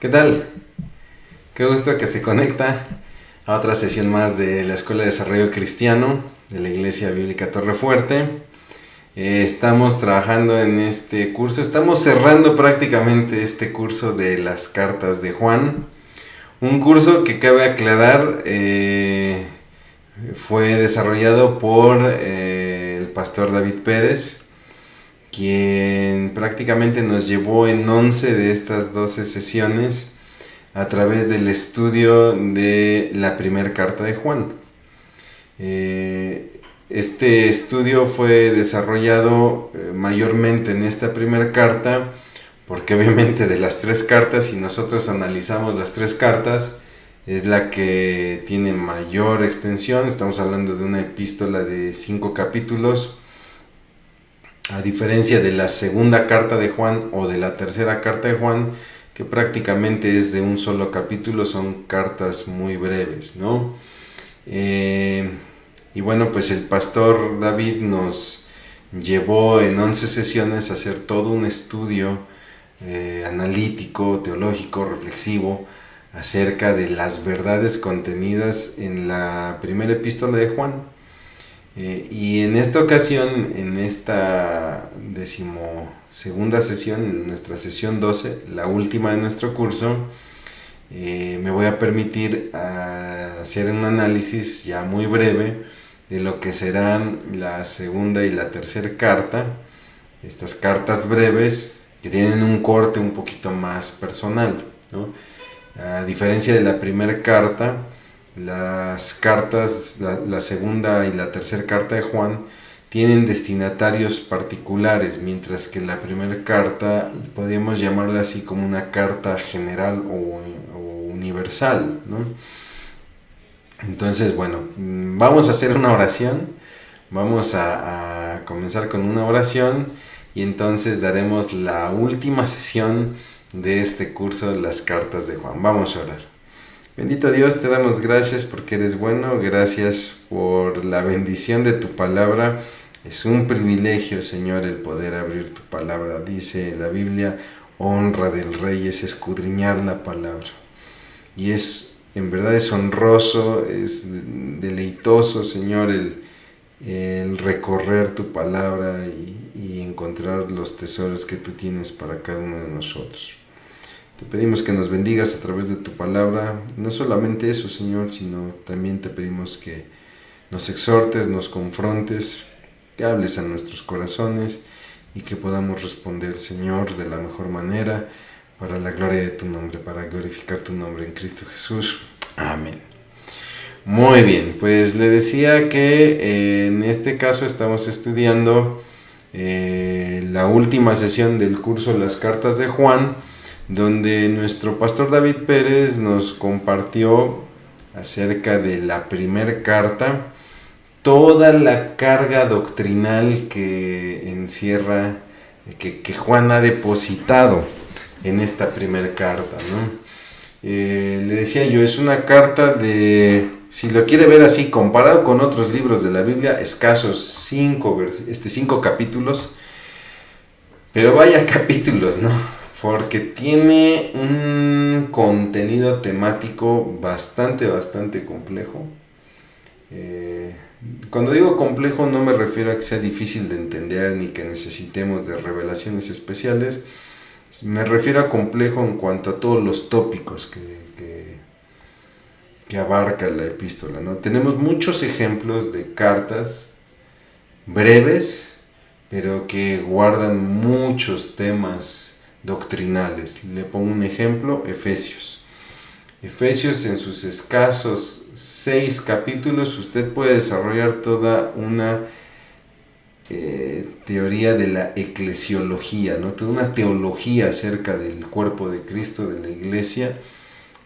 ¿Qué tal? Qué gusto que se conecta a otra sesión más de la Escuela de Desarrollo Cristiano de la Iglesia Bíblica Torrefuerte. Estamos trabajando en este curso, estamos cerrando prácticamente este curso de las cartas de Juan. Un curso que cabe aclarar fue desarrollado por el pastor David Pérez, quien prácticamente nos llevó en 11 de estas 12 sesiones a través del estudio de la primera carta de Juan. Este estudio fue desarrollado mayormente en esta primera carta, porque obviamente de las tres cartas, si nosotros analizamos las tres cartas, es la que tiene mayor extensión. Estamos hablando de una epístola de 5 capítulos, a diferencia de la segunda carta de Juan o de la tercera carta de Juan, que prácticamente es de un solo capítulo, son cartas muy breves, ¿no? Y bueno, pues el pastor David nos llevó en 11 sesiones a hacer todo un estudio analítico, teológico, reflexivo, acerca de las verdades contenidas en la primera epístola de Juan. Y en esta ocasión, en esta decimosegunda sesión, en nuestra sesión 12, la última de nuestro curso, me voy a permitir hacer un análisis ya muy breve de lo que serán la segunda y la tercera carta. Estas cartas breves que tienen un corte un poquito más personal, ¿no? A diferencia de la primera carta, las cartas, la segunda y la tercera carta de Juan tienen destinatarios particulares, mientras que la primera carta podríamos llamarla así como una carta general o universal, ¿no? Entonces, bueno, vamos a hacer una oración, vamos a comenzar con una oración y entonces daremos la última sesión de este curso de las cartas de Juan. Vamos a orar. Bendito Dios, te damos gracias porque eres bueno, gracias por la bendición de tu palabra. Es un privilegio, Señor, el poder abrir tu palabra. Dice la Biblia, honra del rey es escudriñar la palabra. Y en verdad es honroso, es deleitoso, Señor, el recorrer tu palabra y encontrar los tesoros que tú tienes para cada uno de nosotros. Te pedimos que nos bendigas a través de tu palabra, no solamente eso, Señor, sino también te pedimos que nos exhortes, nos confrontes, que hables a nuestros corazones y que podamos responder, Señor, de la mejor manera, para la gloria de tu nombre, para glorificar tu nombre en Cristo Jesús. Amén. Muy bien, pues le decía que en este caso estamos estudiando la última sesión del curso Las Cartas de Juan, donde nuestro pastor David Pérez nos compartió acerca de la primera carta, toda la carga doctrinal que encierra, que Juan ha depositado en esta primera carta, ¿no? Le decía yo, es una carta de, si lo quiere ver así, comparado con otros libros de la Biblia, escasos 5 capítulos, pero vaya capítulos, ¿no? Porque tiene un contenido temático bastante complejo. Cuando digo complejo no me refiero a que sea difícil de entender ni que necesitemos de revelaciones especiales. Me refiero a complejo en cuanto a todos los tópicos que abarca la epístola, ¿no? Tenemos muchos ejemplos de cartas breves, pero que guardan muchos temas doctrinales. Le pongo un ejemplo, Efesios. Efesios, en sus escasos 6 capítulos, usted puede desarrollar toda una teoría de la eclesiología, ¿no? Toda una teología acerca del cuerpo de Cristo, de la iglesia,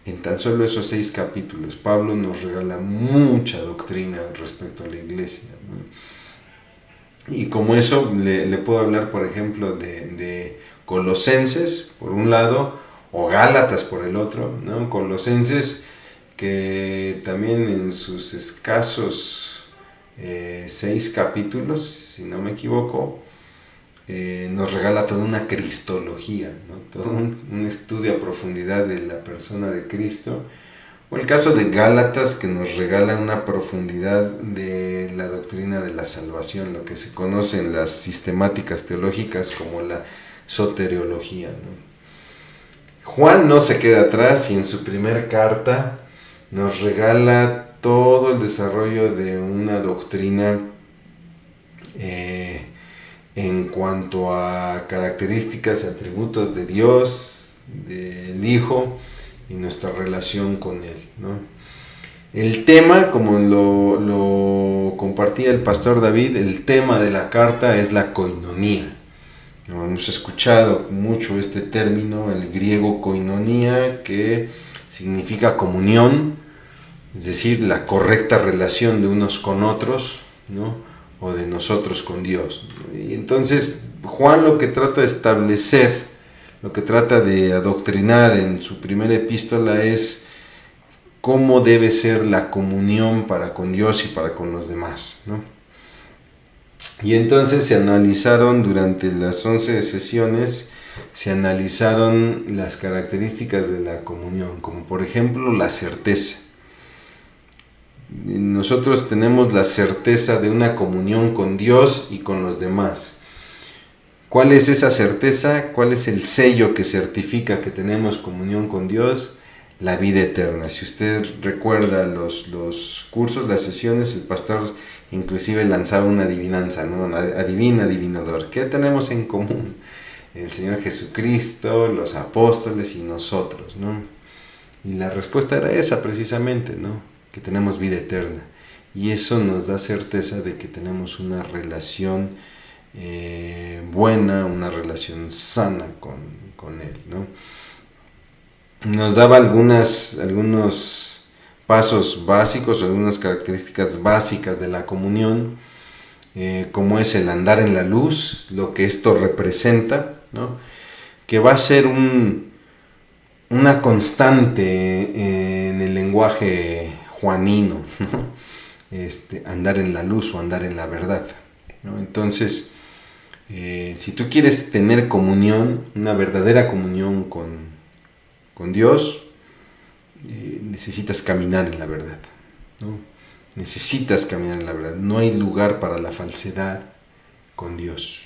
en tan solo esos 6 capítulos. Pablo nos regala mucha doctrina respecto a la iglesia, ¿no? Y como eso, le puedo hablar, por ejemplo, de Colosenses, por un lado, o Gálatas por el otro, ¿no? Colosenses, que también en sus escasos 6 capítulos, si no me equivoco, nos regala toda una cristología, ¿no? Todo un estudio a profundidad de la persona de Cristo. O el caso de Gálatas, que nos regala una profundidad de la doctrina de la salvación, lo que se conoce en las sistemáticas teológicas como la soteriología, ¿no? Juan no se queda atrás y en su primer carta nos regala todo el desarrollo de una doctrina en cuanto a características y atributos de Dios, del Hijo y nuestra relación con Él, ¿no? El tema, como lo compartía el pastor David, el tema de la carta es la koinonía. Hemos escuchado mucho este término, el griego koinonía, que significa comunión, es decir, la correcta relación de unos con otros, ¿no? O de nosotros con Dios. Y entonces Juan lo que trata de establecer, lo que trata de adoctrinar en su primera epístola es cómo debe ser la comunión para con Dios y para con los demás, ¿no? Y entonces se analizaron durante las 11 sesiones, se analizaron las características de la comunión, como por ejemplo la certeza. Nosotros tenemos la certeza de una comunión con Dios y con los demás. ¿Cuál es esa certeza? ¿Cuál es el sello que certifica que tenemos comunión con Dios? La vida eterna. Si usted recuerda los cursos, las sesiones, el pastor inclusive lanzaba una adivinanza, ¿no? Adivina, adivinador. ¿Qué tenemos en común? El Señor Jesucristo, los apóstoles y nosotros, ¿no? Y la respuesta era esa precisamente, ¿no? Que tenemos vida eterna. Y eso nos da certeza de que tenemos una relación buena, una relación sana con Él, ¿no? Nos daba algunos pasos básicos, algunas características básicas de la comunión, como es el andar en la luz, lo que esto representa, ¿no? Que va a ser una constante en el lenguaje juanino, ¿no? Andar en la luz o andar en la verdad, ¿no? Entonces, si tú quieres tener comunión, una verdadera comunión con Dios, necesitas caminar en la verdad, ¿no? Necesitas caminar en la verdad. No hay lugar para la falsedad con Dios.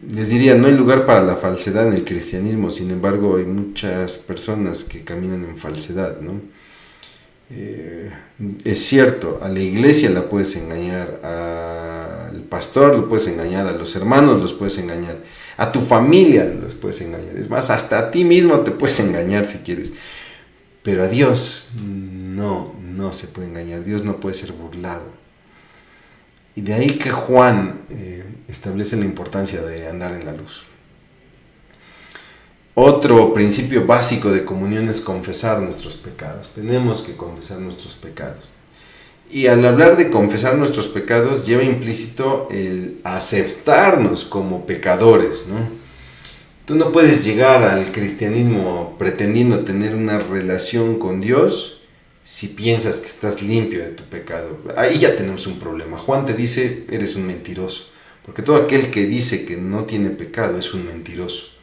Les diría, no hay lugar para la falsedad en el cristianismo, sin embargo hay muchas personas que caminan en falsedad, ¿no? Es cierto, a la iglesia la puedes engañar, al pastor lo puedes engañar, a los hermanos los puedes engañar, a tu familia los puedes engañar, es más, hasta a ti mismo te puedes engañar si quieres, pero a Dios no se puede engañar, Dios no puede ser burlado. Y de ahí que Juan establece la importancia de andar en la luz. Otro principio básico de comunión es confesar nuestros pecados. Tenemos que confesar nuestros pecados. Y al hablar de confesar nuestros pecados lleva implícito el aceptarnos como pecadores, ¿no? Tú no puedes llegar al cristianismo pretendiendo tener una relación con Dios si piensas que estás limpio de tu pecado. Ahí ya tenemos un problema. Juan te dice, eres un mentiroso. Porque todo aquel que dice que no tiene pecado es un mentiroso.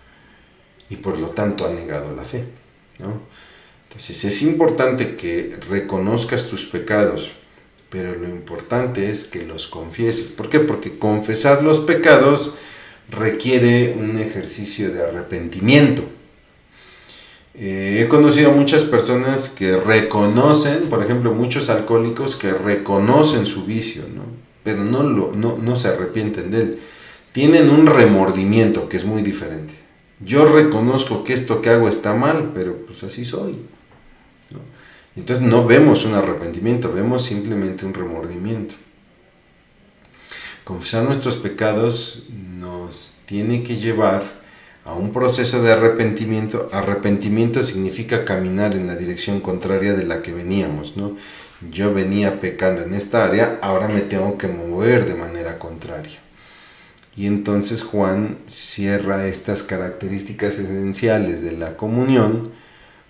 Y por lo tanto ha negado la fe, ¿no? Entonces es importante que reconozcas tus pecados, pero lo importante es que los confieses. ¿Por qué? Porque confesar los pecados requiere un ejercicio de arrepentimiento. He conocido a muchas personas que reconocen, por ejemplo, muchos alcohólicos que reconocen su vicio, ¿no? Pero no se arrepienten de él. Tienen un remordimiento que es muy diferente. Yo reconozco que esto que hago está mal, pero pues así soy, ¿no? Entonces no vemos un arrepentimiento, vemos simplemente un remordimiento. Confesar nuestros pecados nos tiene que llevar a un proceso de arrepentimiento. Arrepentimiento significa caminar en la dirección contraria de la que veníamos, ¿no? Yo venía pecando en esta área, ahora me tengo que mover de manera contraria. Y entonces Juan cierra estas características esenciales de la comunión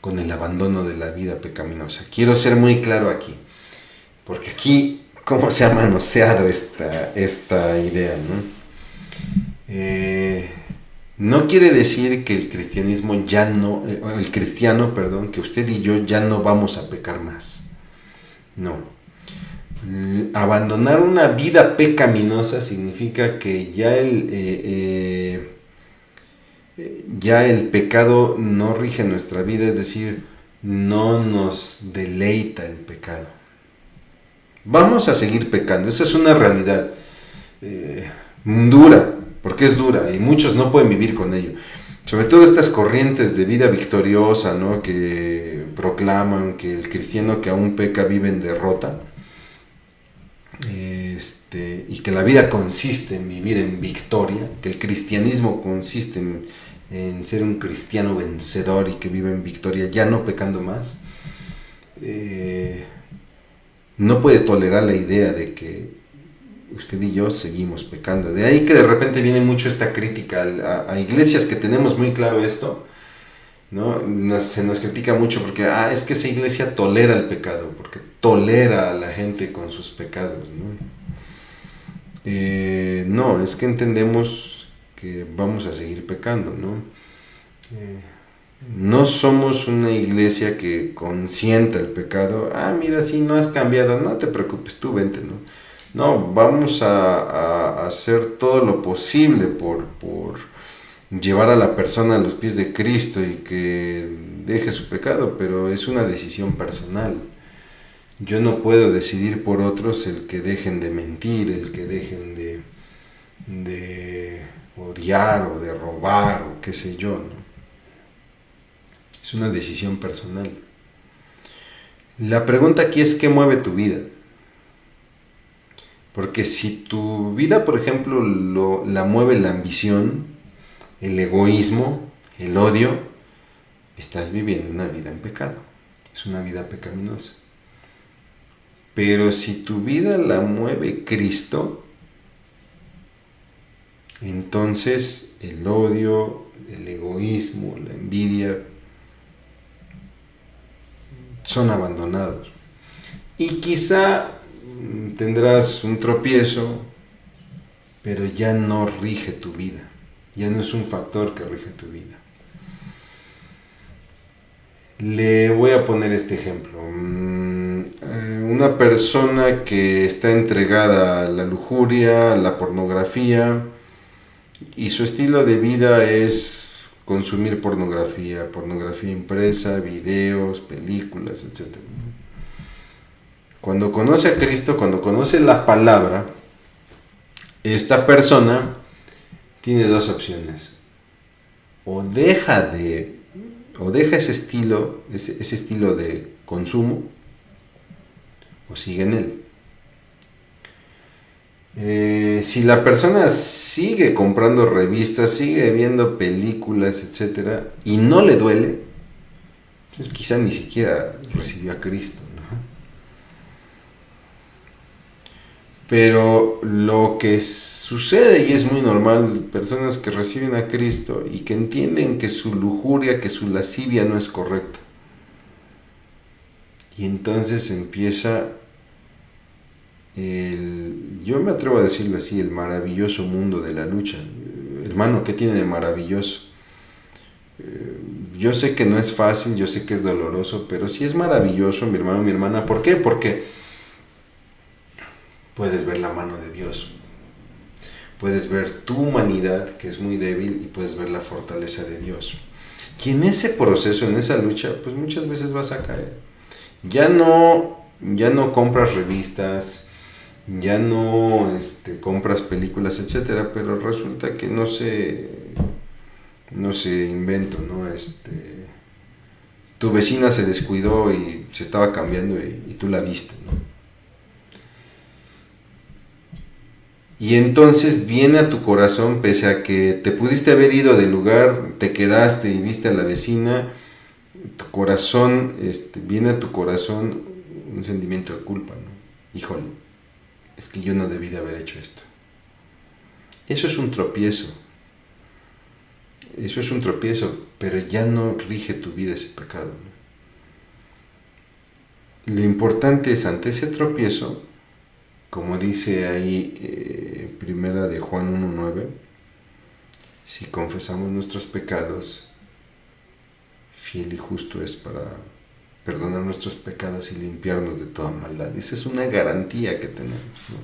con el abandono de la vida pecaminosa. Quiero ser muy claro aquí, porque aquí, ¿cómo se ha manoseado esta idea, ¿no? No quiere decir que el cristianismo ya no, el cristiano, perdón, que usted y yo ya no vamos a pecar más. No. Abandonar una vida pecaminosa significa que ya el pecado no rige nuestra vida, es decir, no nos deleita el pecado. Vamos a seguir pecando, esa es una realidad dura, porque es dura y muchos no pueden vivir con ello. Sobre todo estas corrientes de vida victoriosa, ¿no?, que proclaman que el cristiano que aún peca vive en derrota, y que la vida consiste en vivir en victoria, que el cristianismo consiste en ser un cristiano vencedor y que vive en victoria, ya no pecando más. No puede tolerar la idea de que usted y yo seguimos pecando. De ahí que de repente viene mucho esta crítica a iglesias que tenemos muy claro esto, ¿no? Se nos critica mucho porque es que esa iglesia tolera el pecado, porque tolera a la gente con sus pecados, ¿no? No, es que entendemos que vamos a seguir pecando, ¿no? No somos una iglesia que consienta el pecado. Mira, si no has cambiado, no te preocupes, tú vente, ¿no? No, vamos a hacer todo lo posible por llevar a la persona a los pies de Cristo y que deje su pecado, pero es una decisión personal. Yo no puedo decidir por otros el que dejen de mentir, el que dejen de odiar o de robar o qué sé yo, ¿no? Es una decisión personal. La pregunta aquí es: ¿qué mueve tu vida? Porque si tu vida, por ejemplo, la mueve la ambición, el egoísmo, el odio, estás viviendo una vida en pecado. Es una vida pecaminosa. Pero si tu vida la mueve Cristo, entonces el odio, el egoísmo, la envidia son abandonados. Y quizá tendrás un tropiezo, pero ya no rige tu vida. Ya no es un factor que rige tu vida. Le voy a poner este ejemplo. Una persona que está entregada a la lujuria, a la pornografía, y su estilo de vida es consumir pornografía impresa, videos, películas, etc. Cuando conoce a Cristo, cuando conoce la palabra, esta persona tiene dos opciones: o deja ese estilo de consumo, o sigue en él. Si la persona sigue comprando revistas, sigue viendo películas, etc., y no le duele, pues quizá ni siquiera recibió a Cristo, ¿no? Pero lo que sucede, y es muy normal, personas que reciben a Cristo y que entienden que su lujuria, que su lascivia no es correcta. Y entonces empieza yo me atrevo a decirlo así, el maravilloso mundo de la lucha. Hermano, ¿qué tiene de maravilloso? Yo sé que no es fácil, yo sé que es doloroso, pero sí es maravilloso, mi hermano, mi hermana. ¿Por qué? Porque puedes ver la mano de Dios. Puedes ver tu humanidad, que es muy débil, y puedes ver la fortaleza de Dios. Y en ese proceso, en esa lucha, pues muchas veces vas a caer. Ya no compras revistas, ya no compras películas, etcétera, pero resulta que no sé invento, ¿no? Tu vecina se descuidó y se estaba cambiando y tú la viste, ¿no? Y entonces viene a tu corazón, pese a que te pudiste haber ido del lugar, te quedaste y viste a la vecina, tu corazón, viene a tu corazón un sentimiento de culpa, ¿no? Híjole, es que yo no debí de haber hecho esto. Eso es un tropiezo. Eso es un tropiezo, pero ya no rige tu vida ese pecado, ¿no? Lo importante es, ante ese tropiezo, como dice ahí primera de Juan 1:9, si confesamos nuestros pecados, fiel y justo es para perdonar nuestros pecados y limpiarnos de toda maldad. Esa es una garantía que tenemos, ¿no?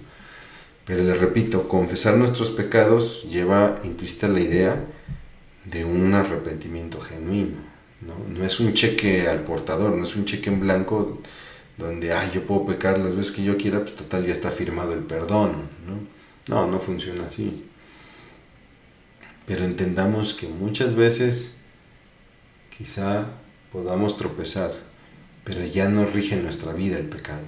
Pero les repito, confesar nuestros pecados lleva implícita la idea de un arrepentimiento genuino, ¿no? No es un cheque al portador, no es un cheque en blanco donde yo puedo pecar las veces que yo quiera, pues total ya está firmado el perdón, no funciona así. Pero entendamos que muchas veces quizá podamos tropezar, pero ya no rige en nuestra vida el pecado.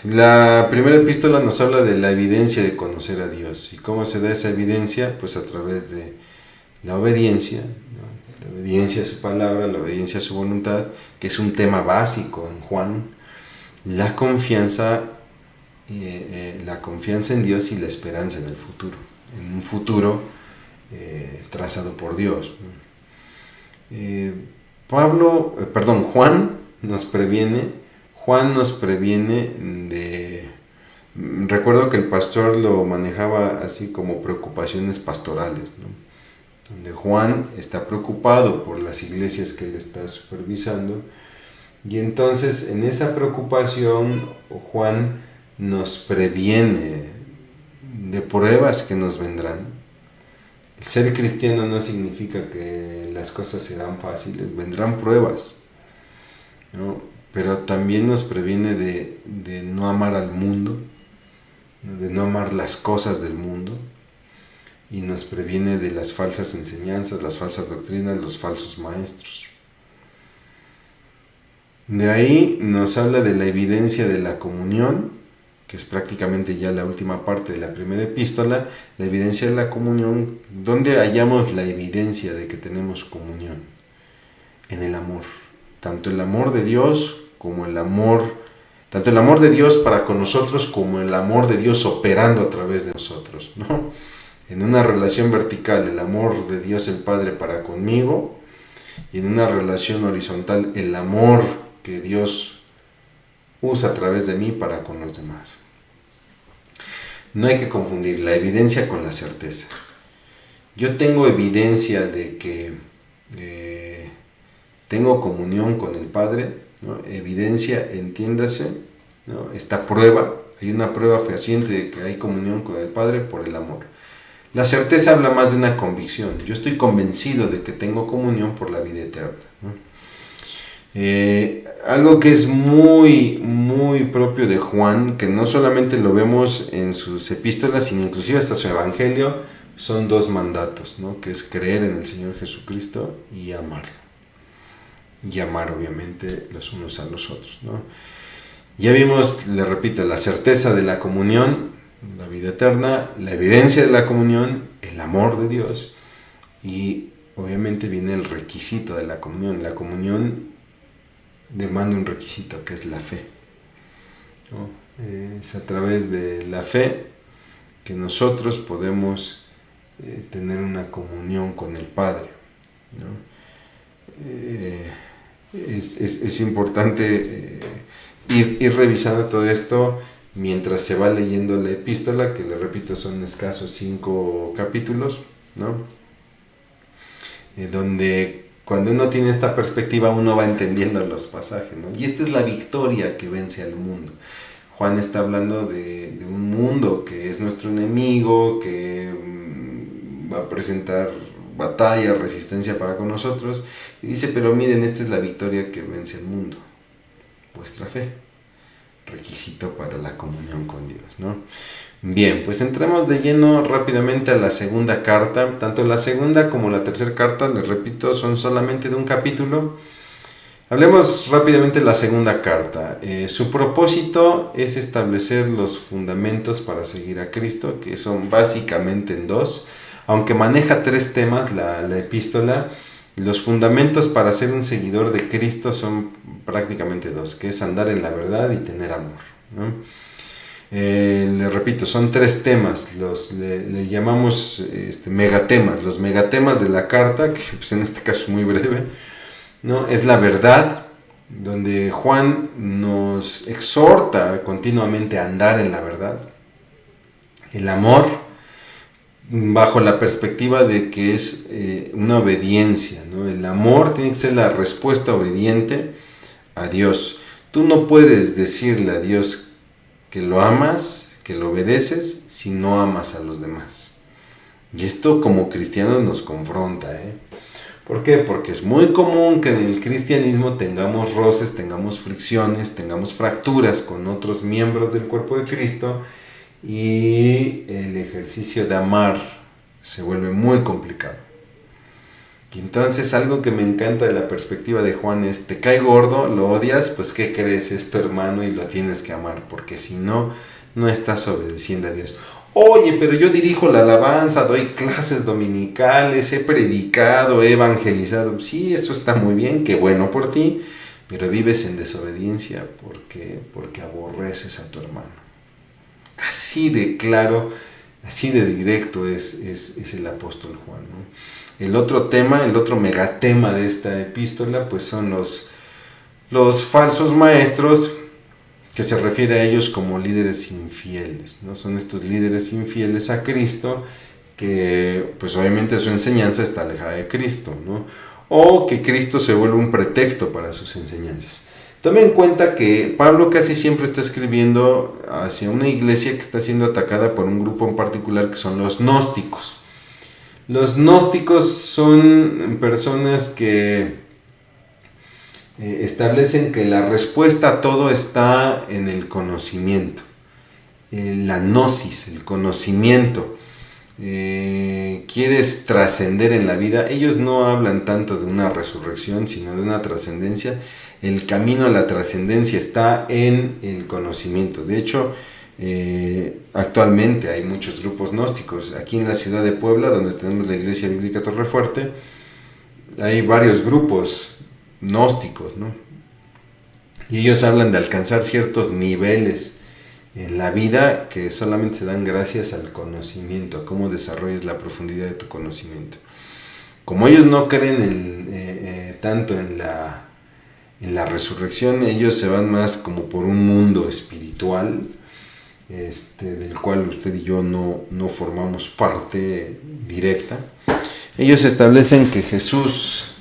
La primera epístola nos habla de la evidencia de conocer a Dios. ¿Y cómo se da esa evidencia? Pues a través de la obediencia, ¿no? La obediencia a su palabra, la obediencia a su voluntad, que es un tema básico en Juan, la confianza en Dios y la esperanza en el futuro, en un futuro trazado por Dios. Juan nos previene de... Recuerdo que el pastor lo manejaba así como preocupaciones pastorales, ¿no? Donde Juan está preocupado por las iglesias que él está supervisando, y entonces en esa preocupación Juan nos previene de pruebas que nos vendrán. El ser cristiano no significa que las cosas serán fáciles, vendrán pruebas, ¿no? Pero también nos previene de no amar al mundo, de no amar las cosas del mundo, y nos previene de las falsas enseñanzas, las falsas doctrinas, los falsos maestros. De ahí nos habla de la evidencia de la comunión, que es prácticamente ya la última parte de la primera epístola, la evidencia de la comunión. ¿Dónde hallamos la evidencia de que tenemos comunión? En el amor. Tanto el amor de Dios tanto el amor de Dios para con nosotros como el amor de Dios operando a través de nosotros, ¿no? En una relación vertical, el amor de Dios el Padre para conmigo, y en una relación horizontal, el amor que Dios usa a través de mí para con los demás. No hay que confundir la evidencia con la certeza. Yo tengo evidencia de que tengo comunión con el Padre, ¿no? Evidencia, entiéndase, ¿no? Esta prueba, hay una prueba fehaciente de que hay comunión con el Padre por el amor. La certeza habla más de una convicción. Yo estoy convencido de que tengo comunión por la vida eterna, ¿no? Algo que es muy, muy propio de Juan, que no solamente lo vemos en sus epístolas, sino inclusive hasta su evangelio, son 2 mandatos, ¿no? Que es creer en el Señor Jesucristo y amarlo. Y amar obviamente los unos a los otros, ¿no? Ya vimos, le repito, la certeza de la comunión, la vida eterna, la evidencia de la comunión, el amor de Dios, y obviamente viene el requisito de la comunión. La comunión demanda un requisito, que es la fe, ¿no? Es a través de la fe que nosotros podemos tener una comunión con el Padre, ¿no? Es importante ir revisando todo esto mientras se va leyendo la epístola, que le repito son escasos 5 capítulos, ¿no? Donde cuando uno tiene esta perspectiva uno va entendiendo los pasajes, ¿no? Y esta es la victoria que vence al mundo. Juan está hablando de un mundo que es nuestro enemigo, que va a presentar batalla, resistencia para con nosotros, y dice, pero miren, esta es la victoria que vence al mundo, vuestra fe, requisito para la comunión con Dios, ¿no? Bien, pues entramos de lleno rápidamente a la segunda carta. Tanto la segunda como la tercera carta, les repito, son solamente de un capítulo. Hablemos rápidamente de la segunda carta. Su propósito es establecer los fundamentos para seguir a Cristo, que son básicamente en 2. Aunque maneja 3 temas la epístola, los fundamentos para ser un seguidor de Cristo son prácticamente 2, que es andar en la verdad y tener amor, ¿no? Le repito, son 3 temas, le llamamos megatemas, los megatemas de la carta, que pues en este caso es muy breve, ¿no? Es la verdad, donde Juan nos exhorta continuamente a andar en la verdad, el amor, bajo la perspectiva de que es una obediencia, ¿no? El amor tiene que ser la respuesta obediente a Dios. Tú no puedes decirle a Dios que lo amas, que lo obedeces, si no amas a los demás. Y esto como cristianos nos confronta, ¿eh? ¿Por qué? Porque es muy común que en el cristianismo tengamos roces, tengamos fricciones, tengamos fracturas con otros miembros del cuerpo de Cristo, y el ejercicio de amar se vuelve muy complicado. Y entonces algo que me encanta de la perspectiva de Juan es: te cae gordo, lo odias, pues ¿qué crees? Es tu hermano y lo tienes que amar, porque si no, no estás obedeciendo a Dios. Oye, pero yo dirijo la alabanza, doy clases dominicales, he predicado, he evangelizado. Sí, eso está muy bien, qué bueno por ti, pero vives en desobediencia porque aborreces a tu hermano. Así de claro, así de directo es el apóstol Juan, ¿no? El otro tema, el otro megatema de esta epístola, pues son los falsos maestros, que se refiere a ellos como líderes infieles, ¿no? Son estos líderes infieles a Cristo que, pues obviamente su enseñanza está alejada de Cristo, ¿no? O que Cristo se vuelve un pretexto para sus enseñanzas. Tome en cuenta que Pablo casi siempre está escribiendo hacia una iglesia que está siendo atacada por un grupo en particular, que son los gnósticos. Los gnósticos son personas que establecen que la respuesta a todo está en el conocimiento, la gnosis, el conocimiento. Quieres trascender en la vida. Ellos no hablan tanto de una resurrección, sino de una trascendencia. El camino a la trascendencia está en el conocimiento. De hecho, actualmente hay muchos grupos gnósticos. Aquí en la ciudad de Puebla, donde tenemos la Iglesia Bíblica Torrefuerte, hay varios grupos gnósticos, ¿no? Y ellos hablan de alcanzar ciertos niveles en la vida que solamente se dan gracias al conocimiento, a cómo desarrolles la profundidad de tu conocimiento. Como ellos no creen tanto en la resurrección, ellos se van más como por un mundo espiritual, del cual usted y yo no formamos parte directa. Ellos establecen que Jesús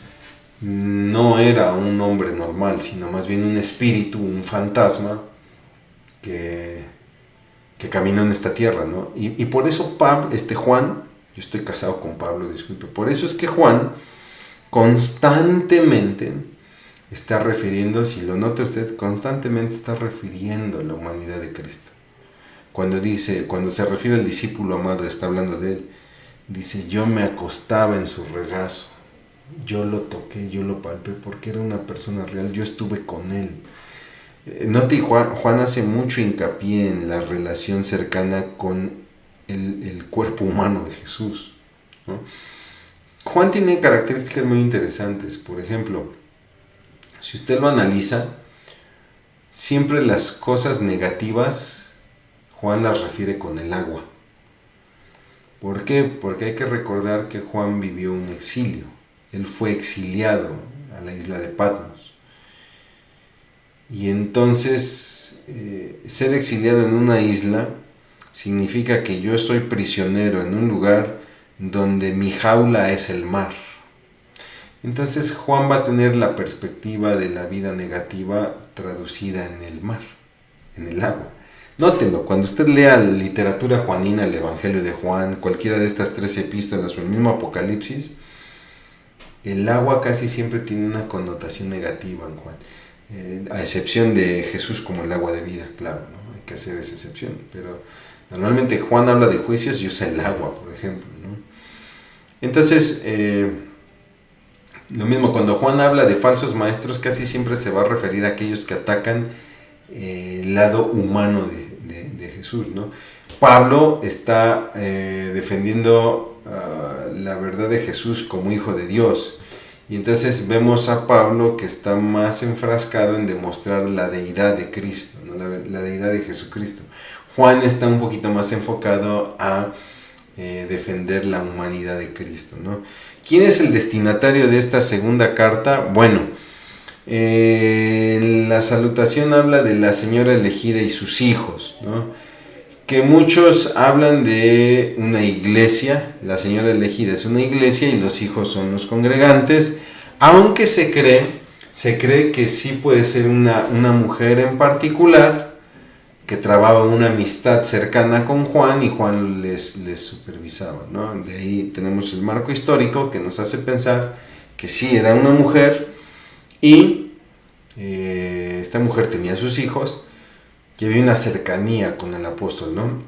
no era un hombre normal, sino más bien un espíritu, un fantasma que caminó en esta tierra, ¿no? Y por eso Juan, yo estoy casado con Pablo, disculpe, por eso es que Juan constantemente está refiriendo, si lo nota usted, constantemente está refiriendo a la humanidad de Cristo. Cuando se refiere al discípulo amado, está hablando de él. Dice: yo me acostaba en su regazo, yo lo toqué, yo lo palpé, porque era una persona real, yo estuve con él. Note, Juan hace mucho hincapié en la relación cercana con el cuerpo humano de Jesús, ¿no? Juan tiene características muy interesantes. Por ejemplo, si usted lo analiza, siempre las cosas negativas Juan las refiere con el agua. ¿Por qué? Porque hay que recordar que Juan vivió un exilio. Él fue exiliado a la isla de Patmos. Y entonces, ser exiliado en una isla significa que yo soy prisionero en un lugar donde mi jaula es el mar. Entonces Juan va a tener la perspectiva de la vida negativa traducida en el mar, en el agua. Nótenlo, cuando usted lea la literatura juanina, el Evangelio de Juan, cualquiera de estas 3 epístolas o el mismo Apocalipsis, el agua casi siempre tiene una connotación negativa en Juan, a excepción de Jesús como el agua de vida, claro, ¿no? Hay que hacer esa excepción, pero normalmente Juan habla de juicios y usa el agua, por ejemplo, ¿no? Entonces, lo mismo, cuando Juan habla de falsos maestros, casi siempre se va a referir a aquellos que atacan el lado humano de Jesús, ¿no? Pablo está defendiendo la verdad de Jesús como hijo de Dios, y entonces vemos a Pablo que está más enfrascado en demostrar la deidad de Cristo, ¿no? la deidad de Jesucristo. Juan está un poquito más enfocado a defender la humanidad de Cristo, ¿no? ¿Quién es el destinatario de esta segunda carta? Bueno, la salutación habla de la señora elegida y sus hijos, ¿no? que muchos hablan de una iglesia, la señora elegida es una iglesia y los hijos son los congregantes, aunque se cree que sí puede ser una mujer en particular que trababa una amistad cercana con Juan y Juan les supervisaba, ¿no? De ahí tenemos el marco histórico que nos hace pensar que sí era una mujer y esta mujer tenía sus hijos, que había una cercanía con el apóstol, ¿no?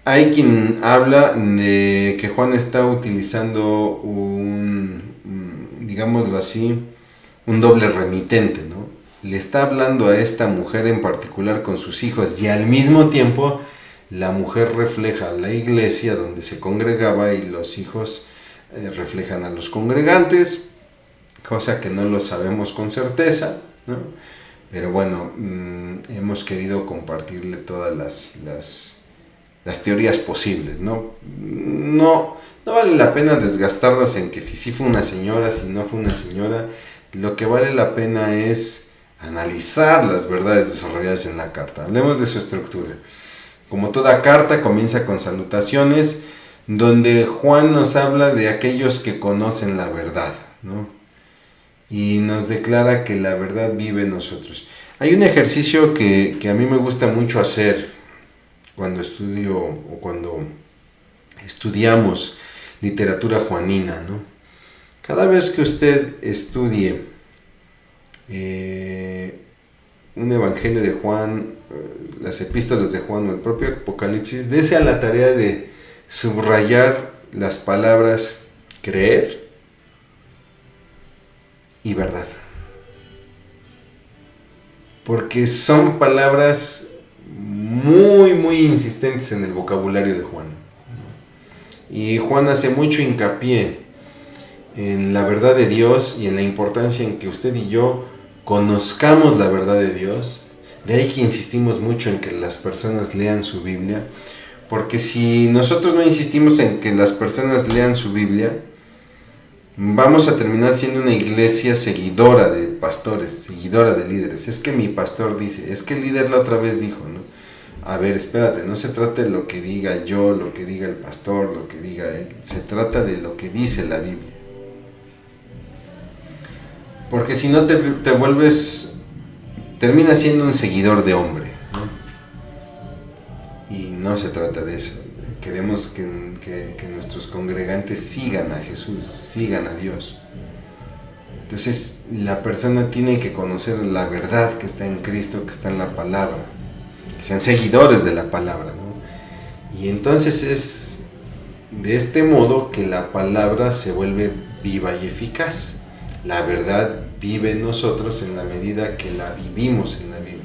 Hay quien habla de que Juan está utilizando digámoslo así, un doble remitente, ¿no? Le está hablando a esta mujer en particular con sus hijos y al mismo tiempo la mujer refleja a la iglesia donde se congregaba y los hijos reflejan a los congregantes, cosa que no lo sabemos con certeza, ¿no? Pero bueno, hemos querido compartirle todas las teorías posibles, ¿no? No vale la pena desgastarnos en que si sí fue una señora, si no fue una señora. Lo que vale la pena es analizar las verdades desarrolladas en la carta. Hablemos de su estructura. Como toda carta, comienza con salutaciones, donde Juan nos habla de aquellos que conocen la verdad, ¿no? Y nos declara que la verdad vive en nosotros. Hay un ejercicio que a mí me gusta mucho hacer cuando estudio o cuando estudiamos literatura juanina, ¿no? Cada vez que usted estudie un evangelio de Juan, las epístolas de Juan o el propio Apocalipsis, dése a la tarea de subrayar las palabras creer y verdad. Porque son palabras muy, muy insistentes en el vocabulario de Juan. Y Juan hace mucho hincapié en la verdad de Dios y en la importancia en que usted y yo conozcamos la verdad de Dios. De ahí que insistimos mucho en que las personas lean su Biblia, porque si nosotros no insistimos en que las personas lean su Biblia, vamos a terminar siendo una iglesia seguidora de pastores, seguidora de líderes. Es que mi pastor dice, es que el líder la otra vez dijo, ¿no? A ver, espérate, no se trata de lo que diga yo, lo que diga el pastor, lo que diga él, se trata de lo que dice la Biblia. Porque si no te vuelves, terminas siendo un seguidor de hombre, ¿no? Y no se trata de eso. Queremos que nuestros congregantes sigan a Jesús, sigan a Dios. Entonces la persona tiene que conocer la verdad que está en Cristo, que está en la palabra, que sean seguidores de la palabra, ¿no? Y entonces es de este modo que la palabra se vuelve viva y eficaz. La verdad vive en nosotros en la medida que la vivimos en la Biblia.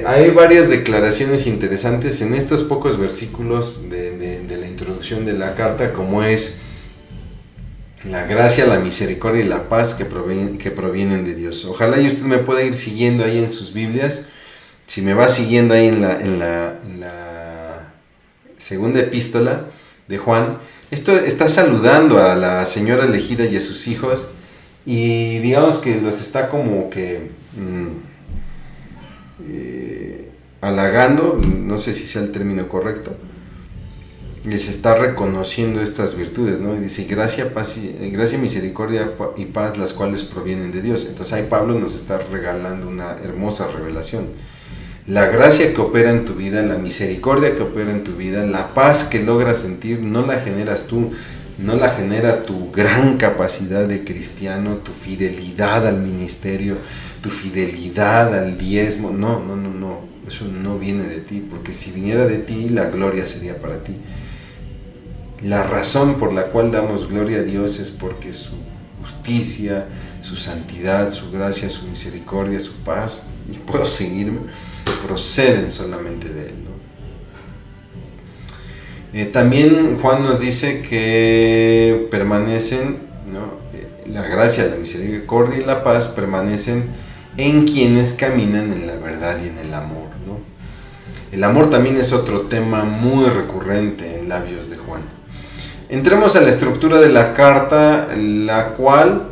Hay varias declaraciones interesantes en estos pocos versículos de la introducción de la carta, como es la gracia, la misericordia y la paz que provienen de Dios. Ojalá y usted me pueda ir siguiendo ahí en sus Biblias. Si me va siguiendo ahí en la segunda epístola de Juan, esto está saludando a la señora elegida y a sus hijos, y digamos que los está como que halagando, no sé si sea el término correcto, les está reconociendo estas virtudes, ¿no? Y dice gracia, misericordia y paz, las cuales provienen de Dios. Entonces ahí Pablo nos está regalando una hermosa revelación. La gracia que opera en tu vida, la misericordia que opera en tu vida, la paz que logras sentir, no la generas tú, no la genera tu gran capacidad de cristiano, tu fidelidad al ministerio, tu fidelidad al diezmo. No, eso no viene de ti, porque si viniera de ti, la gloria sería para ti. La razón por la cual damos gloria a Dios es porque su justicia, su santidad, su gracia, su misericordia, su paz, y puedo seguirme, proceden solamente de Él, ¿no? También Juan nos dice que permanecen, ¿no? La gracia, la misericordia y la paz permanecen en quienes caminan en la verdad y en el amor, ¿no? El amor también es otro tema muy recurrente en labios de Juan. Entremos a la estructura de la carta, la cual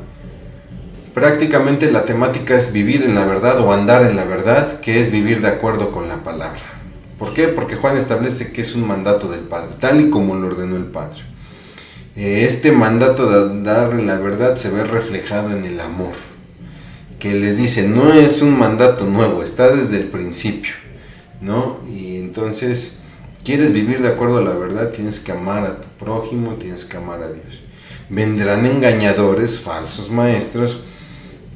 prácticamente la temática es vivir en la verdad o andar en la verdad, que es vivir de acuerdo con la palabra. ¿Por qué? Porque Juan establece que es un mandato del Padre, tal y como lo ordenó el Padre. Este mandato de andar en la verdad se ve reflejado en el amor, que les dice, no es un mandato nuevo, está desde el principio, ¿no? Y entonces, ¿quieres vivir de acuerdo a la verdad? Tienes que amar a tu prójimo, tienes que amar a Dios. Vendrán engañadores, falsos maestros,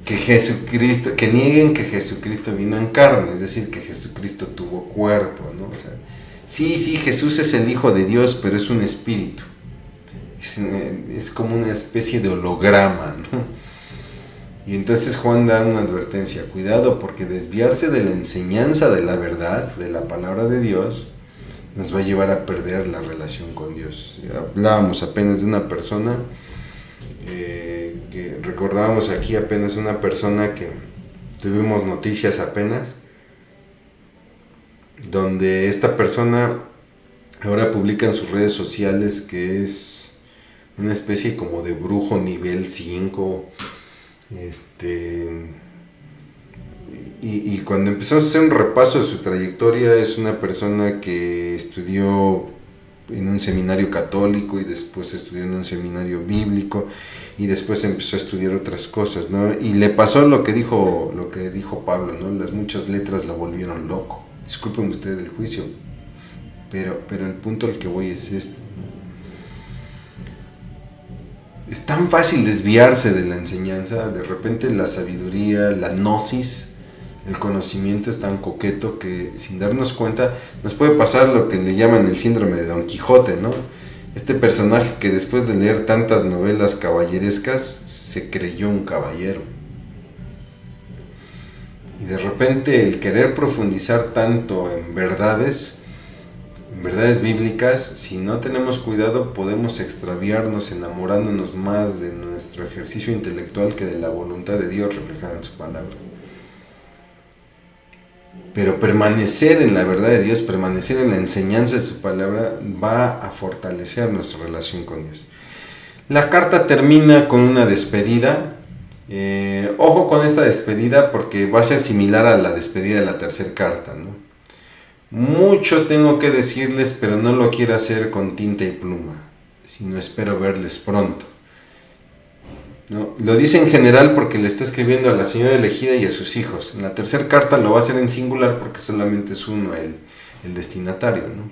que nieguen que Jesucristo vino en carne, es decir, que Jesucristo tuvo cuerpo, ¿no? O sea, sí, Jesús es el Hijo de Dios, pero es un espíritu, es como una especie de holograma, ¿no? Y entonces Juan da una advertencia, cuidado, porque desviarse de la enseñanza de la verdad, de la palabra de Dios, nos va a llevar a perder la relación con Dios. Hablábamos apenas de una persona, que recordábamos aquí apenas una persona que tuvimos noticias apenas, donde esta persona ahora publica en sus redes sociales que es una especie como de brujo nivel 5, y cuando empezamos a hacer un repaso de su trayectoria, es una persona que estudió en un seminario católico y después estudió en un seminario bíblico y después empezó a estudiar otras cosas, ¿no? Y le pasó lo que dijo Pablo, ¿no? Las muchas letras la volvieron loco. Disculpen ustedes el juicio, pero el punto al que voy es este. Es tan fácil desviarse de la enseñanza, de repente la sabiduría, la gnosis, el conocimiento es tan coqueto que sin darnos cuenta nos puede pasar lo que le llaman el síndrome de Don Quijote, ¿no? Este personaje que después de leer tantas novelas caballerescas se creyó un caballero. Y de repente el querer profundizar tanto en verdades bíblicas, si no tenemos cuidado podemos extraviarnos enamorándonos más de nuestro ejercicio intelectual que de la voluntad de Dios reflejada en su palabra. Pero permanecer en la verdad de Dios, permanecer en la enseñanza de su palabra va a fortalecer nuestra relación con Dios. La carta termina con una despedida. Ojo con esta despedida porque va a ser similar a la despedida de la tercera carta, ¿no? Mucho tengo que decirles, pero no lo quiero hacer con tinta y pluma, sino espero verles pronto. ¿No? Lo dice en general porque le está escribiendo a la señora elegida y a sus hijos. En la tercera carta lo va a hacer en singular porque solamente es uno el destinatario, ¿no?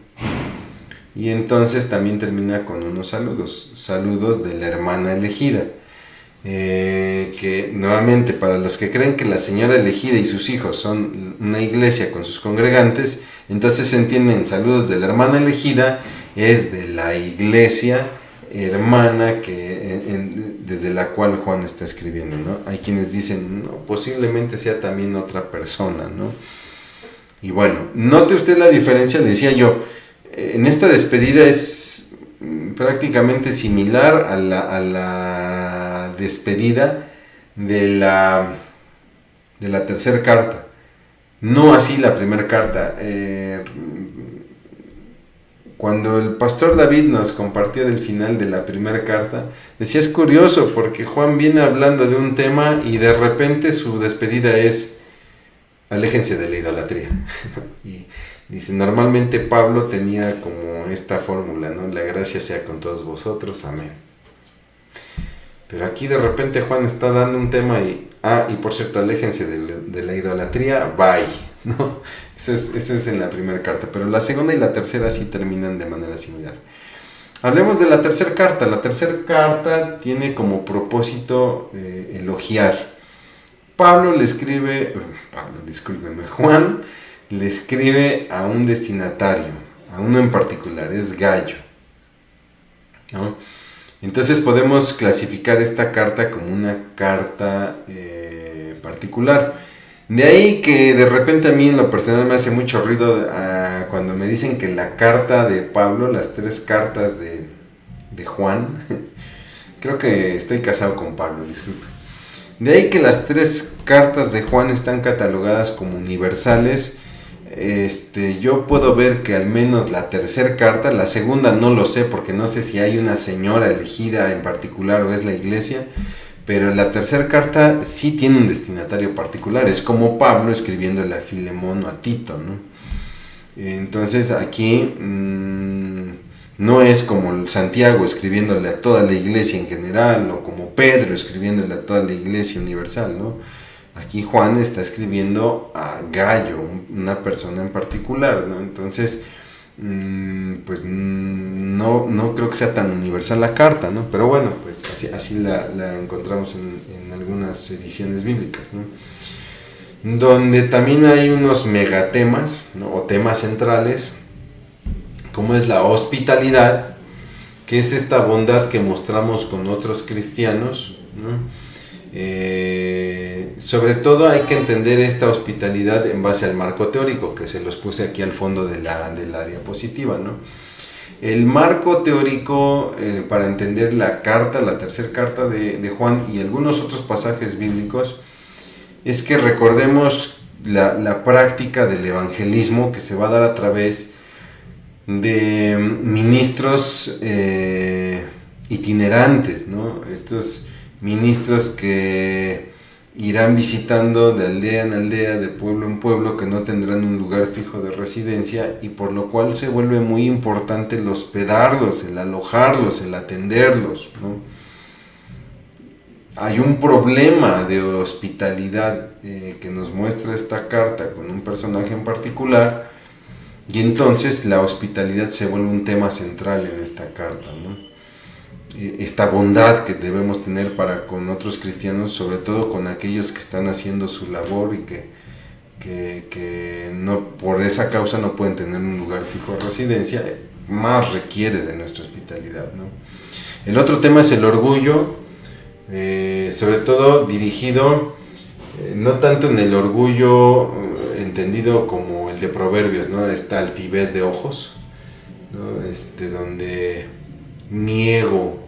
Y entonces también termina con unos saludos de la hermana elegida. Que nuevamente, para los que creen que la señora elegida y sus hijos son una iglesia con sus congregantes, entonces se entienden saludos de la hermana elegida, es de la iglesia hermana desde la cual Juan está escribiendo, ¿no? Hay quienes dicen, no, posiblemente sea también otra persona, ¿no? Y bueno, note usted la diferencia, le decía yo, en esta despedida es prácticamente similar a la despedida de la tercera carta, no así la primera carta. Cuando el pastor David nos compartía del final de la primera carta, decía, es curioso porque Juan viene hablando de un tema y de repente su despedida es, aléjense de la idolatría. Y dice, normalmente Pablo tenía como esta fórmula, ¿no? La gracia sea con todos vosotros, amén. Pero aquí de repente Juan está dando un tema y por cierto, aléjense de la idolatría, bye, ¿no? Eso es en la primera carta, pero la segunda y la tercera sí terminan de manera similar. Hablemos de la tercera carta. La tercera carta tiene como propósito elogiar. Juan le escribe a un destinatario, a uno en particular, es Gallo, ¿no? Entonces podemos clasificar esta carta como una carta particular. De ahí que de repente a mí en lo personal me hace mucho ruido cuando me dicen que la carta de Pablo, las 3 cartas de Juan, creo que estoy casado con Pablo, disculpe. De ahí que las 3 cartas de Juan están catalogadas como universales. Yo puedo ver que al menos la tercera carta, la segunda no lo sé porque no sé si hay una señora elegida en particular o es la iglesia, Pero la tercera carta sí tiene un destinatario particular, es como Pablo escribiéndole a Filemón o a Tito, ¿no? Entonces aquí no es como Santiago escribiéndole a toda la iglesia en general, o como Pedro escribiéndole a toda la iglesia universal, ¿no? Aquí Juan está escribiendo a Gayo, una persona en particular, ¿no? Entonces, pues no creo que sea tan universal la carta, ¿no? Pero bueno, pues así la encontramos en algunas ediciones bíblicas, ¿no? Donde también hay unos megatemas, ¿no? O temas centrales, como es la hospitalidad, que es esta bondad que mostramos con otros cristianos, ¿no? Sobre todo hay que entender esta hospitalidad en base al marco teórico, que se los puse aquí al fondo de la diapositiva, ¿no? El marco teórico para entender la tercera carta de Juan y algunos otros pasajes bíblicos, es que recordemos la práctica del evangelismo que se va a dar a través de ministros itinerantes, ¿no? Estos ministros que irán visitando de aldea en aldea, de pueblo en pueblo, que no tendrán un lugar fijo de residencia, y por lo cual se vuelve muy importante el hospedarlos, el alojarlos, el atenderlos, ¿no? Hay un problema de hospitalidad que nos muestra esta carta con un personaje en particular, y entonces la hospitalidad se vuelve un tema central en esta carta, ¿no? Esta bondad que debemos tener para con otros cristianos, sobre todo con aquellos que están haciendo su labor y que no, por esa causa no pueden tener un lugar fijo de residencia, más requiere de nuestra hospitalidad, ¿no? El otro tema es el orgullo, sobre todo dirigido no tanto en el orgullo entendido como el de Proverbios, ¿no? Esta altivez de ojos, ¿no? Donde mi ego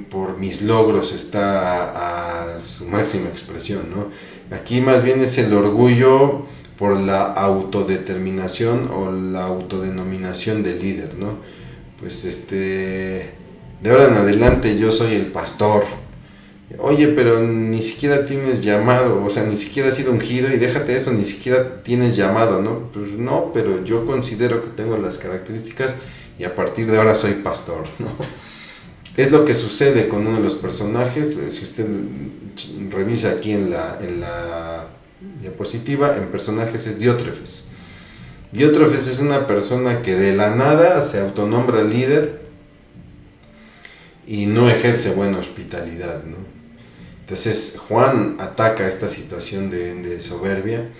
por mis logros está a su máxima expresión, ¿no? Aquí más bien es el orgullo por la autodeterminación o la autodenominación del líder, ¿no? Pues de ahora en adelante yo soy el pastor. Oye, pero ni siquiera tienes llamado, o sea, ni siquiera has sido ungido, y déjate eso, ni siquiera tienes llamado, ¿no? Pues no, pero yo considero que tengo las características y a partir de ahora soy pastor, ¿no? Es lo que sucede con uno de los personajes. Si usted revisa aquí en la diapositiva, en personajes es Diótrefes. Diótrefes es una persona que de la nada se autonombra líder y no ejerce buena hospitalidad, ¿no? Entonces Juan ataca esta situación de soberbia.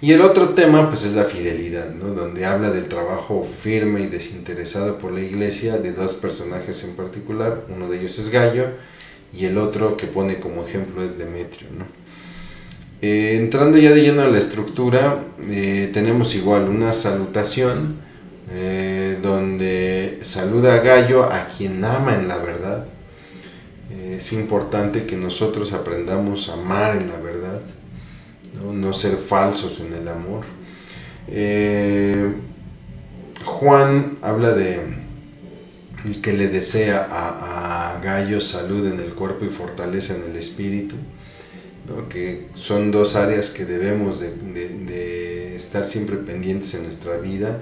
Y el otro tema pues es la fidelidad, ¿no? Donde habla del trabajo firme y desinteresado por la iglesia de dos personajes en particular. Uno de ellos es Gayo y el otro que pone como ejemplo es Demetrio, ¿no? Entrando ya de lleno a la estructura, tenemos igual una salutación donde saluda a Gayo, a quien ama en la verdad. Es importante que nosotros aprendamos a amar en la verdad, no ser falsos en el amor. Juan habla de el que le desea a Gayo salud en el cuerpo y fortaleza en el espíritu, ¿no? Que son dos áreas que debemos de estar siempre pendientes en nuestra vida: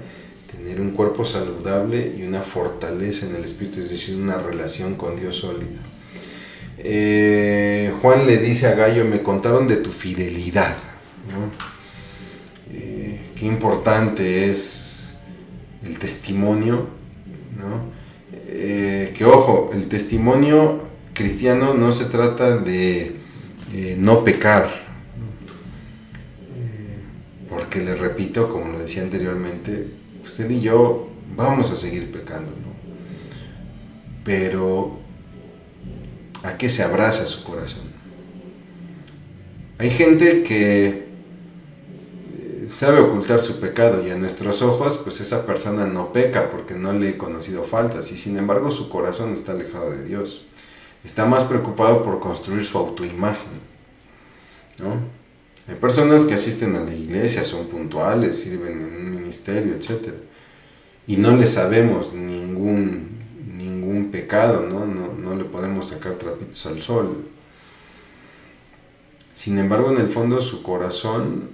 tener un cuerpo saludable y una fortaleza en el espíritu, es decir, una relación con Dios sólida. Juan le dice a Gayo: me contaron de tu fidelidad, ¿no? Qué importante es el testimonio, ¿no? Que ojo, el testimonio cristiano no se trata de no pecar, porque le repito, como lo decía anteriormente, usted y yo vamos a seguir pecando, ¿no? Pero ¿a qué se abraza su corazón? Hay gente que sabe ocultar su pecado, y a nuestros ojos pues esa persona no peca porque no le he conocido faltas, y sin embargo su corazón está alejado de Dios. Está más preocupado por construir su autoimagen, ¿no? Hay personas que asisten a la iglesia, son puntuales, sirven en un ministerio, etc. Y no le sabemos ningún pecado, ¿no? No le podemos sacar trapitos al sol. Sin embargo, en el fondo su corazón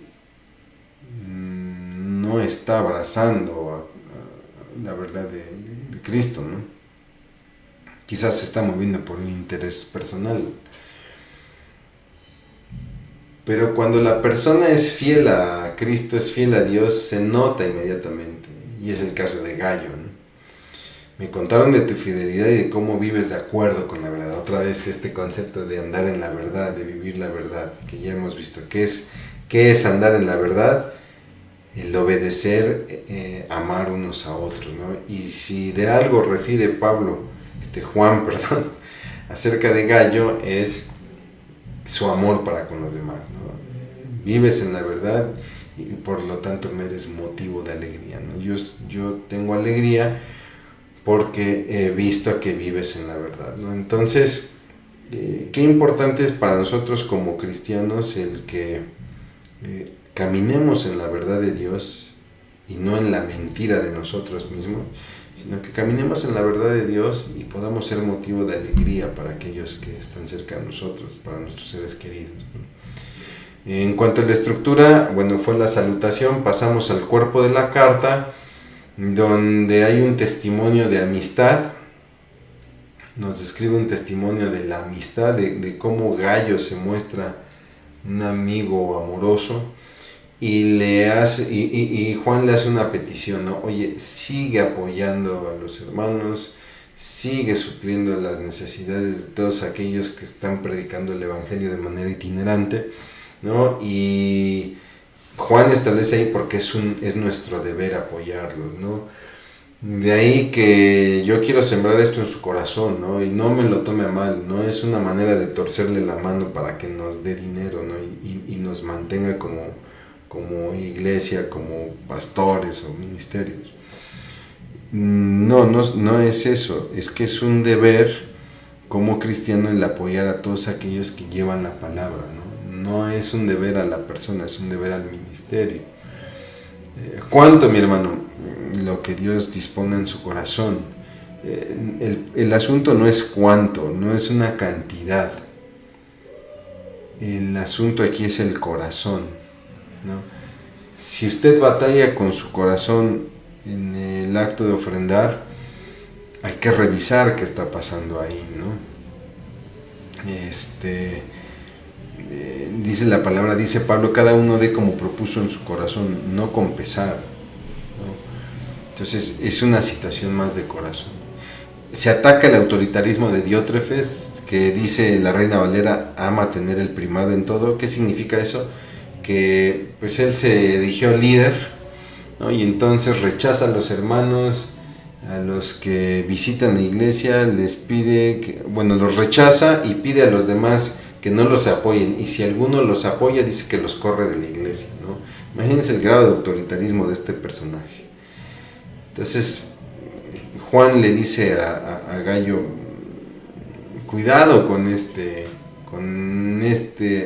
no está abrazando a la verdad de Cristo, ¿no? Quizás se está moviendo por un interés personal. Pero cuando la persona es fiel a Cristo, es fiel a Dios, se nota inmediatamente. Y es el caso de Gallo, ¿no? Me contaron de tu fidelidad y de cómo vives de acuerdo con la verdad. Otra vez este concepto de andar en la verdad, de vivir la verdad, que ya hemos visto. ¿Qué es andar en la verdad? El obedecer, amar unos a otros, ¿no? Y si de algo refiere Juan, acerca de Gallo, es su amor para con los demás, ¿no? Vives en la verdad y por lo tanto me eres motivo de alegría, ¿no? Yo tengo alegría porque he visto que vives en la verdad, ¿no? Entonces, qué importante es para nosotros como cristianos el que caminemos en la verdad de Dios y no en la mentira de nosotros mismos, sino que caminemos en la verdad de Dios y podamos ser motivo de alegría para aquellos que están cerca de nosotros, para nuestros seres queridos, ¿no? En cuanto a la estructura, bueno, fue la salutación, pasamos al cuerpo de la carta, donde hay un testimonio de amistad. Nos describe un testimonio de la amistad, de cómo Gallo se muestra un amigo amoroso. Y Juan le hace una petición, ¿no? Oye, sigue apoyando a los hermanos, sigue supliendo las necesidades de todos aquellos que están predicando el evangelio de manera itinerante, ¿no? Y Juan establece ahí porque es nuestro deber apoyarlos, ¿no? De ahí que yo quiero sembrar esto en su corazón, ¿no? Y no me lo tome a mal, no es una manera de torcerle la mano para que nos dé dinero, ¿no? Y nos mantenga como iglesia, como pastores o ministerios. No es eso, es que es un deber como cristiano el apoyar a todos aquellos que llevan la palabra, ¿no? No es un deber a la persona, es un deber al ministerio. ¿Cuánto, mi hermano? Lo que Dios disponga en su corazón. El asunto no es cuánto, no es una cantidad. El asunto aquí es el corazón, ¿no? Si usted batalla con su corazón en el acto de ofrendar, hay que revisar qué está pasando ahí, ¿no? Dice la palabra, dice Pablo, cada uno dé como propuso en su corazón, no con pesar, ¿no? Entonces es una situación más de corazón. Se ataca el autoritarismo de Diótrefes, que dice la Reina Valera, ama tener el primado en todo. ¿Qué significa eso? Que pues él se erigió líder, ¿no? Y entonces rechaza a los hermanos, a los que visitan la iglesia, les pide, los rechaza y pide a los demás que no los apoyen, y si alguno los apoya dice que los corre de la iglesia, ¿no? Imagínense el grado de autoritarismo de este personaje. Entonces Juan le dice a Gallo, cuidado con este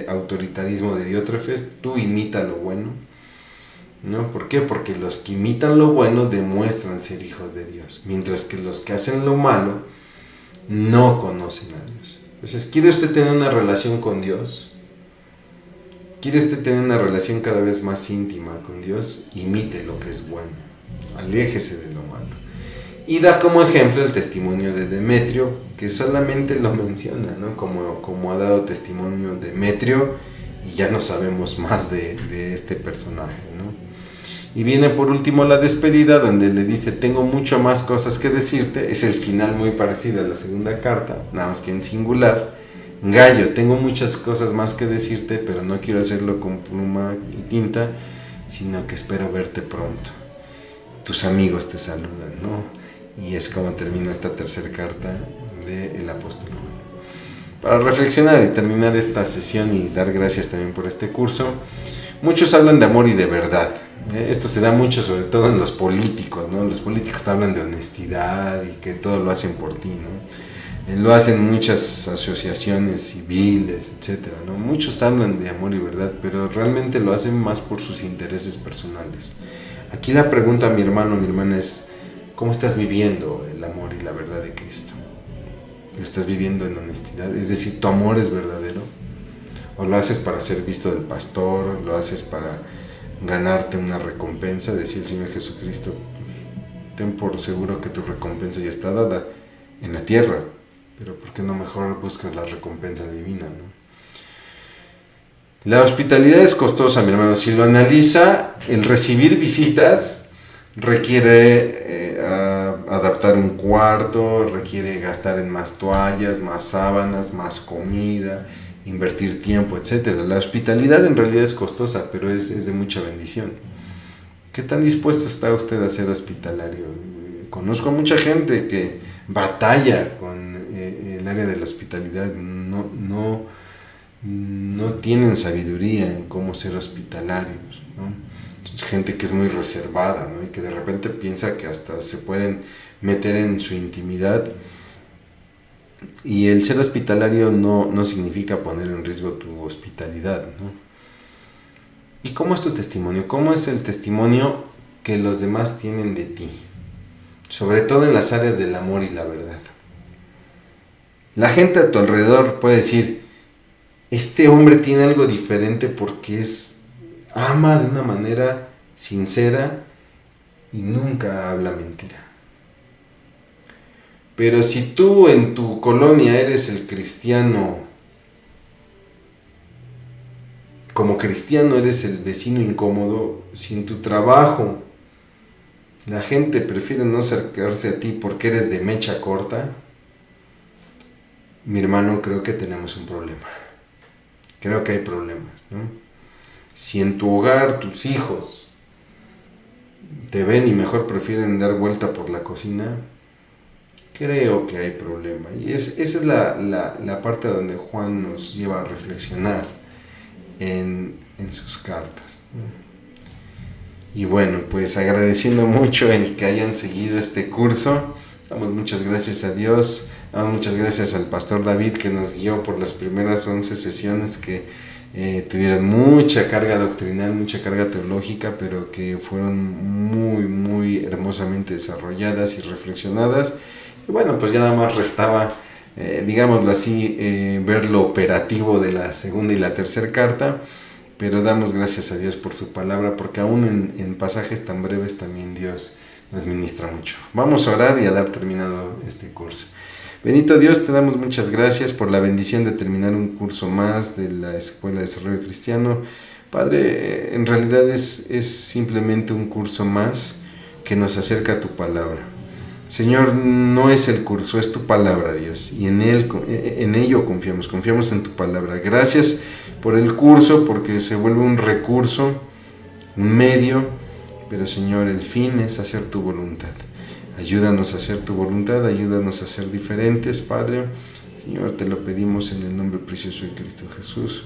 autoritarismo de Diótrefes, tú imita lo bueno, ¿no? ¿Por qué? Porque los que imitan lo bueno demuestran ser hijos de Dios, mientras que los que hacen lo malo no conocen a Dios. Entonces, ¿quiere usted tener una relación con Dios? ¿Quiere usted tener una relación cada vez más íntima con Dios? Imite lo que es bueno, aléjese de lo malo. Y da como ejemplo el testimonio de Demetrio, que solamente lo menciona, ¿no? Como ha dado testimonio Demetrio, y ya no sabemos más de este personaje, ¿no? Y viene por último la despedida, donde le dice, tengo mucho más cosas que decirte. Es el final muy parecido a la segunda carta, nada más que en singular. Gallo, tengo muchas cosas más que decirte, pero no quiero hacerlo con pluma y tinta, sino que espero verte pronto. Tus amigos te saludan, ¿no? Y es como termina esta tercera carta del apóstol Juan. Para reflexionar y terminar esta sesión y dar gracias también por este curso, muchos hablan de amor y de verdad. Esto se da mucho, sobre todo en los políticos, ¿no? Los políticos hablan de honestidad y que todo lo hacen por ti, ¿no? Lo hacen muchas asociaciones civiles, etcétera, ¿no? Muchos hablan de amor y verdad, pero realmente lo hacen más por sus intereses personales. Aquí la pregunta, mi hermano, mi hermana, es: ¿cómo estás viviendo el amor y la verdad de Cristo? lo estás viviendo en honestidad, es decir, tu amor es verdadero, o lo haces para ser visto del pastor, lo haces para ganarte una recompensa. Decía el Señor Jesucristo, pues, ten por seguro que tu recompensa ya está dada en la tierra, pero ¿por qué no mejor buscas la recompensa divina, no? La hospitalidad es costosa, mi hermano. Si lo analiza, el recibir visitas requiere adaptar un cuarto, requiere gastar en más toallas, más sábanas, más comida, invertir tiempo, etc. La hospitalidad en realidad es costosa, pero es de mucha bendición. ¿Qué tan dispuesto está usted a ser hospitalario? Conozco a mucha gente que batalla con el área de la hospitalidad, no tienen sabiduría en cómo ser hospitalarios, ¿no? Gente que es muy reservada, ¿no? Y que de repente piensa que hasta se pueden meter en su intimidad, y el ser hospitalario no significa poner en riesgo tu hospitalidad, ¿no? ¿Y cómo es tu testimonio? ¿Cómo es el testimonio que los demás tienen de ti? Sobre todo en las áreas del amor y la verdad. La gente a tu alrededor puede decir, este hombre tiene algo diferente porque ama de una manera sincera y nunca habla mentira. Pero si tú en tu colonia eres el cristiano, como cristiano eres el vecino incómodo, si en tu trabajo la gente prefiere no acercarse a ti porque eres de mecha corta, mi hermano, creo que tenemos un problema. Creo que hay problemas, ¿no? Si en tu hogar tus hijos te ven y mejor prefieren dar vuelta por la cocina, creo que hay problema. Y esa es la parte donde Juan nos lleva a reflexionar en sus cartas. Y bueno, pues agradeciendo mucho el que hayan seguido este curso, damos muchas gracias a Dios, damos muchas gracias al pastor David que nos guió por las primeras 11 sesiones que tuvieron mucha carga doctrinal, mucha carga teológica, pero que fueron muy hermosamente desarrolladas y reflexionadas. Y bueno, pues ya nada más restaba, digámoslo así, ver lo operativo de la segunda y la tercera carta, pero damos gracias a Dios por su palabra, porque aún en pasajes tan breves también Dios nos ministra mucho. Vamos a orar y a dar terminado este curso. Bendito Dios, te damos muchas gracias por la bendición de terminar un curso más de la Escuela de Desarrollo Cristiano. Padre, en realidad es simplemente un curso más que nos acerca a tu palabra. Señor, no es el curso, es tu palabra, Dios, y en ello confiamos en tu palabra. Gracias por el curso, porque se vuelve un recurso, un medio, pero Señor, el fin es hacer tu voluntad. Ayúdanos a hacer tu voluntad, ayúdanos a ser diferentes, Padre. Señor, te lo pedimos en el nombre precioso de Cristo Jesús.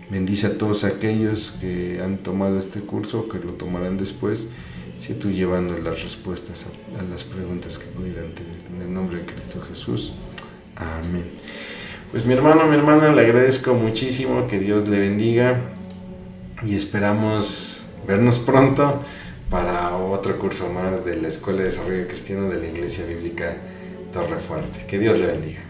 Bendice a todos aquellos que han tomado este curso, que lo tomarán después. Sé tú llevando las respuestas a las preguntas que pudieran tener. En el nombre de Cristo Jesús. Amén. Pues mi hermano, mi hermana, le agradezco muchísimo, que Dios le bendiga y esperamos vernos pronto para otro curso más de la Escuela de Desarrollo Cristiano de la Iglesia Bíblica Torre Fuerte. Que Dios le bendiga.